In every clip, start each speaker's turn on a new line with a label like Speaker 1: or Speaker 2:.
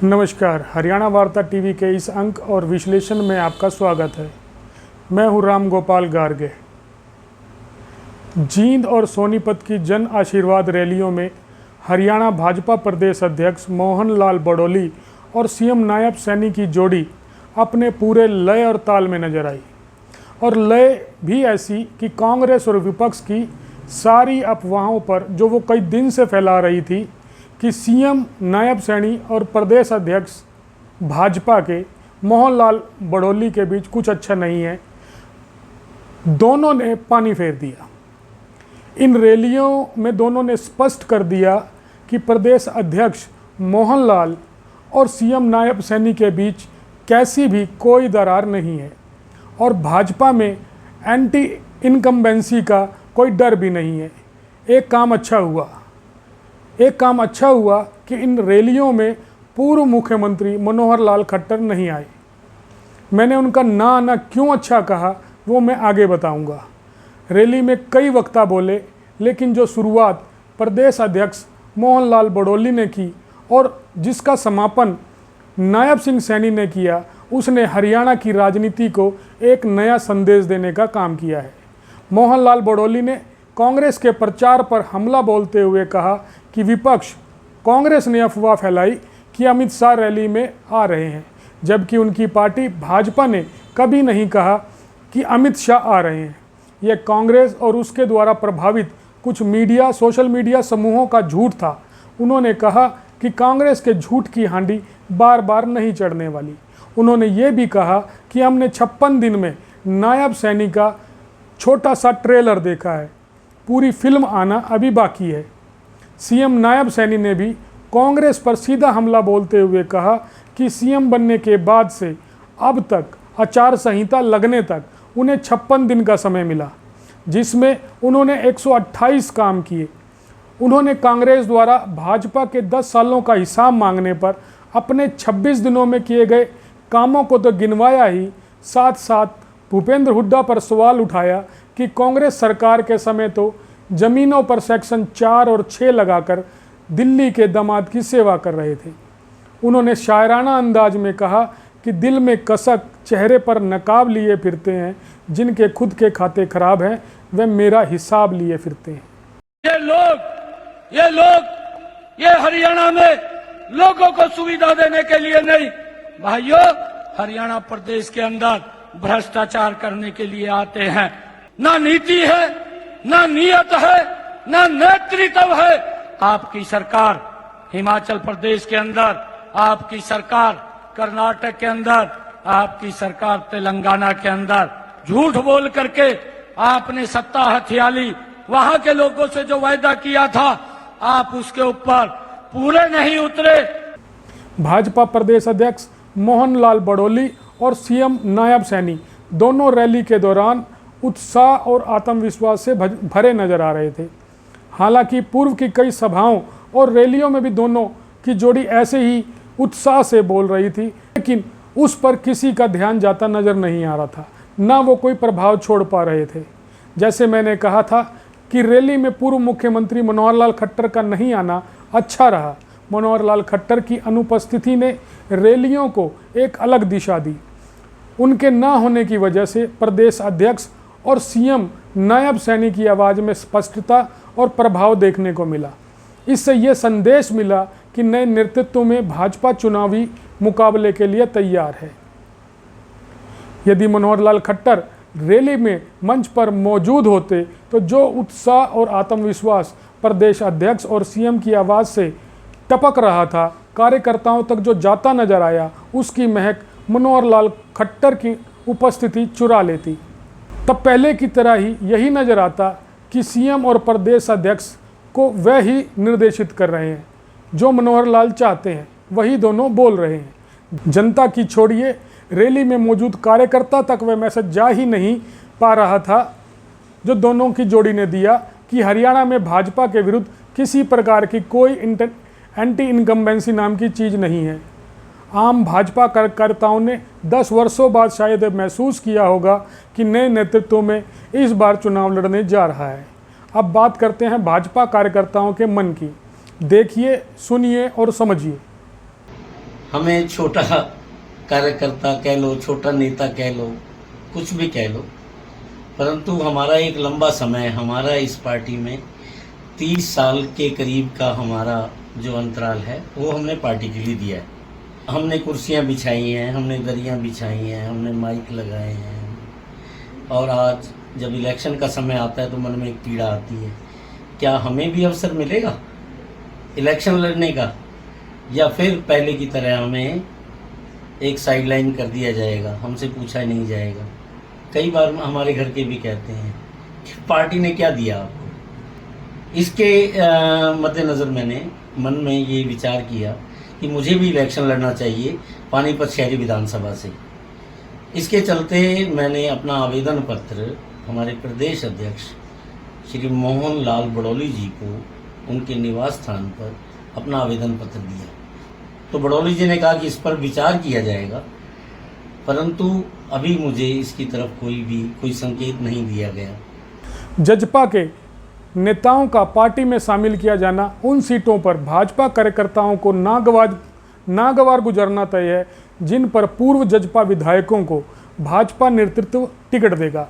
Speaker 1: नमस्कार, हरियाणा वार्ता टीवी के इस अंक और विश्लेषण में आपका स्वागत है। मैं हूं राम गोपाल गार्गे। जींद और सोनीपत की जन आशीर्वाद रैलियों में हरियाणा भाजपा प्रदेश अध्यक्ष मोहन लाल बड़ोली और सीएम नायब सैनी की जोड़ी अपने पूरे लय और ताल में नजर आई, और लय भी ऐसी कि कांग्रेस और विपक्ष की सारी अफवाहों पर जो वो कई दिन से फैला रही थी कि सीएम नायब सैनी और प्रदेश अध्यक्ष भाजपा के मोहन लाल बड़ोली के बीच कुछ अच्छा नहीं है, दोनों ने पानी फेर दिया। इन रैलियों में दोनों ने स्पष्ट कर दिया कि प्रदेश अध्यक्ष मोहन लाल और सीएम नायब सैनी के बीच कैसी भी कोई दरार नहीं है, और भाजपा में एंटी इनकम्बेंसी का कोई डर भी नहीं है। एक काम अच्छा हुआ कि इन रैलियों में पूर्व मुख्यमंत्री मनोहर लाल खट्टर नहीं आए। मैंने उनका ना आना क्यों अच्छा कहा वो मैं आगे बताऊंगा। रैली में कई वक्ता बोले, लेकिन जो शुरुआत प्रदेश अध्यक्ष मोहन लाल बड़ोली ने की और जिसका समापन नायब सिंह सैनी ने किया, उसने हरियाणा की राजनीति को एक नया संदेश देने का काम किया है। मोहन लाल बड़ोली ने कांग्रेस के प्रचार पर हमला बोलते हुए कहा कि विपक्ष कांग्रेस ने अफवाह फैलाई कि अमित शाह रैली में आ रहे हैं, जबकि उनकी पार्टी भाजपा ने कभी नहीं कहा कि अमित शाह आ रहे हैं। यह कांग्रेस और उसके द्वारा प्रभावित कुछ सोशल मीडिया समूहों का झूठ था। उन्होंने कहा कि कांग्रेस के झूठ की हांडी बार बार नहीं चढ़ने वाली। उन्होंने ये भी कहा कि हमने 56 दिन में नायब सैनी का छोटा सा ट्रेलर देखा है, पूरी फिल्म आना अभी बाकी है। सीएम नायब सैनी ने भी कांग्रेस पर सीधा हमला बोलते हुए कहा कि सीएम बनने के बाद से अब तक आचार संहिता लगने तक उन्हें 56 दिन का समय मिला, जिसमें उन्होंने 128 काम किए। उन्होंने कांग्रेस द्वारा भाजपा के 10 सालों का हिसाब मांगने पर अपने 26 दिनों में किए गए कामों को तो गिनवाया ही, साथ साथ भूपेंद्र हुड्डा पर सवाल उठाया कि कांग्रेस सरकार के समय तो जमीनों पर सेक्शन 4 और 6 लगाकर दिल्ली के दामाद की सेवा कर रहे थे। उन्होंने शायराना अंदाज में कहा कि दिल में कसक, चेहरे पर नकाब लिए फिरते हैं, जिनके खुद के खाते खराब हैं वे मेरा हिसाब लिए फिरते हैं।
Speaker 2: ये हरियाणा में लोगों को सुविधा देने के लिए नहीं, भाइयों, हरियाणा प्रदेश के अंदर भ्रष्टाचार करने के लिए आते हैं। ना नीति है, ना नियत है, ना नेतृत्व है। आपकी सरकार हिमाचल प्रदेश के अंदर, आपकी सरकार कर्नाटक के अंदर, आपकी सरकार तेलंगाना के अंदर झूठ बोल करके आपने सत्ता हथियाली। वहां के लोगों से जो वायदा किया था, आप उसके ऊपर पूरे नहीं उतरे।
Speaker 1: भाजपा प्रदेश अध्यक्ष मोहन लाल बड़ोली और सीएम नायब सैनी दोनों रैली के दौरान उत्साह और आत्मविश्वास से भरे नजर आ रहे थे। हालांकि पूर्व की कई सभाओं और रैलियों में भी दोनों की जोड़ी ऐसे ही उत्साह से बोल रही थी, लेकिन उस पर किसी का ध्यान जाता नजर नहीं आ रहा था, ना वो कोई प्रभाव छोड़ पा रहे थे। जैसे मैंने कहा था कि रैली में पूर्व मुख्यमंत्री मनोहर लाल खट्टर का नहीं आना अच्छा रहा। मनोहर लाल खट्टर की अनुपस्थिति ने रैलियों को एक अलग दिशा दी। उनके ना होने की वजह से प्रदेश अध्यक्ष और सीएम नायब सैनी की आवाज़ में स्पष्टता और प्रभाव देखने को मिला। इससे ये संदेश मिला कि नए नेतृत्व में भाजपा चुनावी मुकाबले के लिए तैयार है। यदि मनोहर लाल खट्टर रैली में मंच पर मौजूद होते तो जो उत्साह और आत्मविश्वास प्रदेश अध्यक्ष और सीएम की आवाज़ से टपक रहा था, कार्यकर्ताओं तक जो जाता नजर आया, उसकी महक मनोहर लाल खट्टर की उपस्थिति चुरा लेती। तब पहले की तरह ही यही नजर आता कि सीएम और प्रदेश अध्यक्ष को वह ही निर्देशित कर रहे हैं, जो मनोहर लाल चाहते हैं वही दोनों बोल रहे हैं। जनता की छोड़िए, रैली में मौजूद कार्यकर्ता तक वह मैसेज जा ही नहीं पा रहा था जो दोनों की जोड़ी ने दिया कि हरियाणा में भाजपा के विरुद्ध किसी प्रकार की कोई एंटी इनकम्बेंसी नाम की चीज़ नहीं है। आम भाजपा कार्यकर्ताओं ने 10 वर्षों बाद शायद महसूस किया होगा कि नए नेतृत्व में इस बार चुनाव लड़ने जा रहा है। अब बात करते हैं भाजपा कार्यकर्ताओं के मन की। देखिए, सुनिए और समझिए।
Speaker 3: हमें छोटा कार्यकर्ता कह लो, छोटा नेता कह लो, कुछ भी कह लो, परंतु हमारा एक लंबा समय, हमारा इस पार्टी में 30 साल के करीब का हमारा जो अंतराल है वो हमने पार्टी के लिए दिया है। हमने कुर्सियां बिछाई हैं, हमने दरियां बिछाई हैं, हमने माइक लगाए हैं, और आज जब इलेक्शन का समय आता है तो मन में एक पीड़ा आती है, क्या हमें भी अवसर मिलेगा इलेक्शन लड़ने का, या फिर पहले की तरह हमें एक साइडलाइन कर दिया जाएगा, हमसे पूछा ही नहीं जाएगा। कई बार हमारे घर के भी कहते हैं कि पार्टी ने क्या दिया आपको। इसके मद्देनज़र मैंने मन में ये विचार किया कि मुझे भी इलेक्शन लड़ना चाहिए पानीपत शहरी विधानसभा से। इसके चलते मैंने अपना आवेदन पत्र हमारे प्रदेश अध्यक्ष श्री मोहन लाल बड़ौली जी को उनके निवास स्थान पर अपना आवेदन पत्र दिया। तो बड़ौली जी ने कहा कि इस पर विचार किया जाएगा, परंतु अभी मुझे इसकी तरफ कोई संकेत नहीं दिया गया।
Speaker 1: जजपा के नेताओं का पार्टी में शामिल किया जाना उन सीटों पर भाजपा कार्यकर्ताओं को नागवार गुजरना तय है जिन पर पूर्व जजपा विधायकों को भाजपा नेतृत्व टिकट देगा।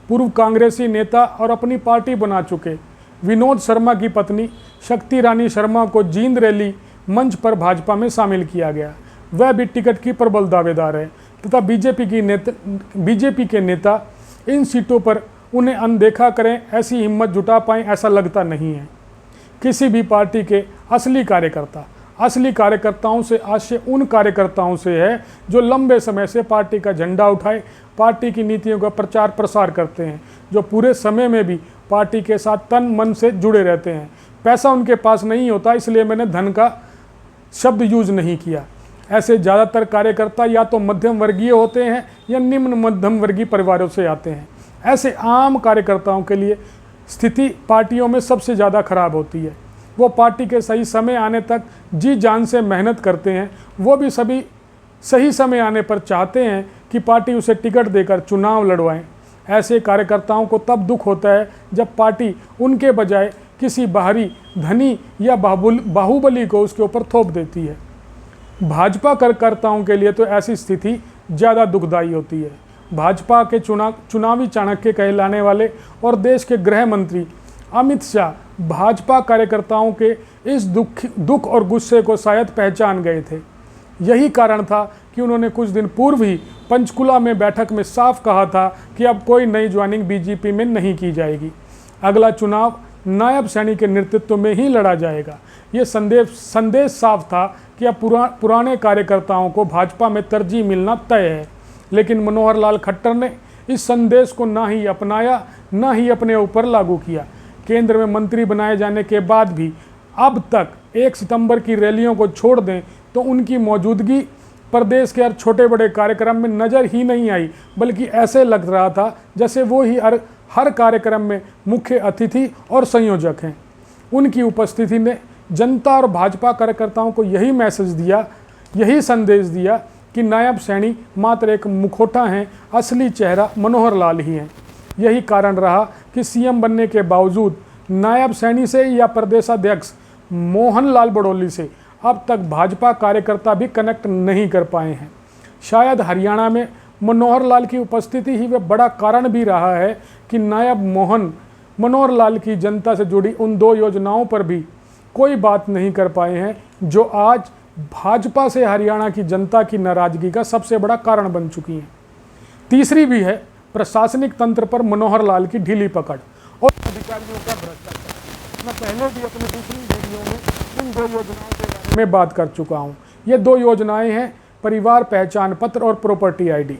Speaker 1: पूर्व कांग्रेसी नेता और अपनी पार्टी बना चुके विनोद शर्मा की पत्नी शक्ति रानी शर्मा को जींद रैली मंच पर भाजपा में शामिल किया गया। वह भी टिकट की प्रबल दावेदार है तथा बीजेपी के नेता इन सीटों पर उन्हें अनदेखा करें, ऐसी हिम्मत जुटा पाएं, ऐसा लगता नहीं है। किसी भी पार्टी के असली कार्यकर्ताओं से आशय उन कार्यकर्ताओं से है जो लंबे समय से पार्टी का झंडा उठाए, पार्टी की नीतियों का प्रचार प्रसार करते हैं, जो पूरे समय में भी पार्टी के साथ तन मन से जुड़े रहते हैं। पैसा उनके पास नहीं होता, इसलिए मैंने धन का शब्द यूज नहीं किया। ऐसे ज़्यादातर कार्यकर्ता या तो मध्यम वर्गीय होते हैं या निम्न मध्यम वर्गीय परिवारों से आते हैं। ऐसे आम कार्यकर्ताओं के लिए स्थिति पार्टियों में सबसे ज़्यादा खराब होती है। वो पार्टी के सही समय आने तक जी जान से मेहनत करते हैं, वो भी सभी सही समय आने पर चाहते हैं कि पार्टी उसे टिकट देकर चुनाव लड़वाएं। ऐसे कार्यकर्ताओं को तब दुख होता है जब पार्टी उनके बजाय किसी बाहरी धनी या बाहुबली को उसके ऊपर थोप देती है। भाजपा कार्यकर्ताओं के लिए तो ऐसी स्थिति ज़्यादा दुखदायी होती है। भाजपा के चुनावी चाणक्य कहलाने वाले और देश के गृह मंत्री अमित शाह भाजपा कार्यकर्ताओं के इस दुख और गुस्से को शायद पहचान गए थे। यही कारण था कि उन्होंने कुछ दिन पूर्व ही पंचकुला में बैठक में साफ कहा था कि अब कोई नई ज्वाइनिंग बीजेपी में नहीं की जाएगी। अगला चुनाव नायब सैनी के नेतृत्व में ही लड़ा जाएगा। ये संदेश साफ था कि अब पुराने कार्यकर्ताओं को भाजपा में तरजीह मिलना तय है। लेकिन मनोहर लाल खट्टर ने इस संदेश को ना ही अपनाया, ना ही अपने ऊपर लागू किया। केंद्र में मंत्री बनाए जाने के बाद भी अब तक 1 सितंबर की रैलियों को छोड़ दें तो उनकी मौजूदगी प्रदेश के हर छोटे बड़े कार्यक्रम में नज़र ही नहीं आई, बल्कि ऐसे लग रहा था जैसे वो ही हर कार्यक्रम में मुख्य अतिथि और संयोजक हैं। उनकी उपस्थिति ने जनता और भाजपा कार्यकर्ताओं को यही मैसेज दिया, यही संदेश दिया कि नायब सैनी मात्र एक मुखौटा हैं, असली चेहरा मनोहर लाल ही हैं। यही कारण रहा कि सीएम बनने के बावजूद नायब सैनी से या प्रदेशाध्यक्ष मोहन लाल बड़ौली से अब तक भाजपा कार्यकर्ता भी कनेक्ट नहीं कर पाए हैं। शायद हरियाणा में मनोहर लाल की उपस्थिति ही वह बड़ा कारण भी रहा है कि नायब मनोहर लाल की जनता से जुड़ी उन 2 योजनाओं पर भी कोई बात नहीं कर पाए हैं, जो आज भाजपा से हरियाणा की जनता की नाराजगी का सबसे बड़ा कारण बन चुकी हैं। तीसरी भी है प्रशासनिक तंत्र पर मनोहर लाल की ढीली पकड़ और अधिकारियों का भ्रष्टाचार। मैं पहले भी अपनी दूसरी वीडियो में इन 2 योजनाओं के बारे में बात कर चुका हूँ। ये 2 योजनाएं हैं परिवार पहचान पत्र और प्रॉपर्टी आईडी।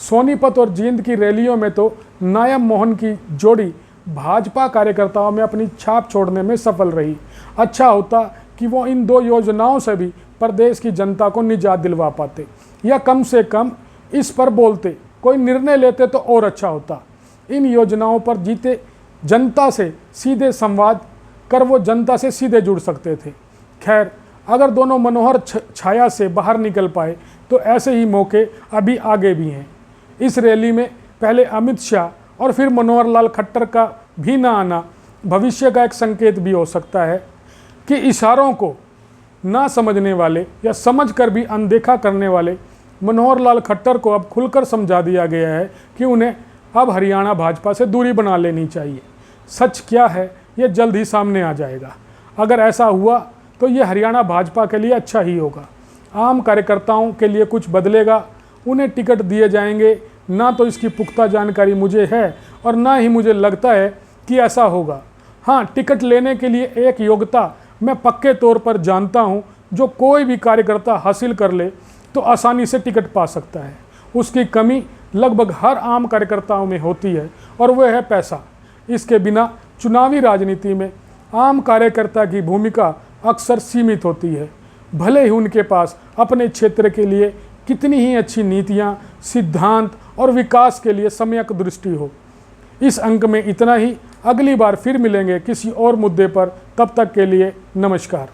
Speaker 1: सोनीपत और जींद की रैलियों में तो नायब मोहन की जोड़ी भाजपा कार्यकर्ताओं में अपनी छाप छोड़ने में सफल रही। अच्छा होता कि वो इन 2 योजनाओं से भी प्रदेश की जनता को निजात दिलवा पाते, या कम से कम इस पर बोलते, कोई निर्णय लेते तो और अच्छा होता। इन योजनाओं पर जीते जनता से सीधे संवाद कर वो जनता से सीधे जुड़ सकते थे। खैर, अगर दोनों मनोहर छाया से बाहर निकल पाए तो ऐसे ही मौके अभी आगे भी हैं। इस रैली में पहले अमित शाह और फिर मनोहर लाल खट्टर का भी ना आना भविष्य का एक संकेत भी हो सकता है कि इशारों को ना समझने वाले या समझकर भी अनदेखा करने वाले मनोहर लाल खट्टर को अब खुलकर समझा दिया गया है कि उन्हें अब हरियाणा भाजपा से दूरी बना लेनी चाहिए। सच क्या है ये जल्द ही सामने आ जाएगा। अगर ऐसा हुआ तो ये हरियाणा भाजपा के लिए अच्छा ही होगा। आम कार्यकर्ताओं के लिए कुछ बदलेगा, उन्हें टिकट दिए जाएंगे, ना तो इसकी पुख्ता जानकारी मुझे है और ना ही मुझे लगता है कि ऐसा होगा। हाँ, टिकट लेने के लिए एक योग्यता मैं पक्के तौर पर जानता हूँ जो कोई भी कार्यकर्ता हासिल कर ले तो आसानी से टिकट पा सकता है। उसकी कमी लगभग हर आम कार्यकर्ताओं में होती है और वह है पैसा। इसके बिना चुनावी राजनीति में आम कार्यकर्ता की भूमिका अक्सर सीमित होती है, भले ही उनके पास अपने क्षेत्र के लिए कितनी ही अच्छी नीतियाँ, सिद्धांत और विकास के लिए सम्यक दृष्टि हो। इस अंक में इतना ही। अगली बार फिर मिलेंगे किसी और मुद्दे पर। तब तक के लिए नमस्कार।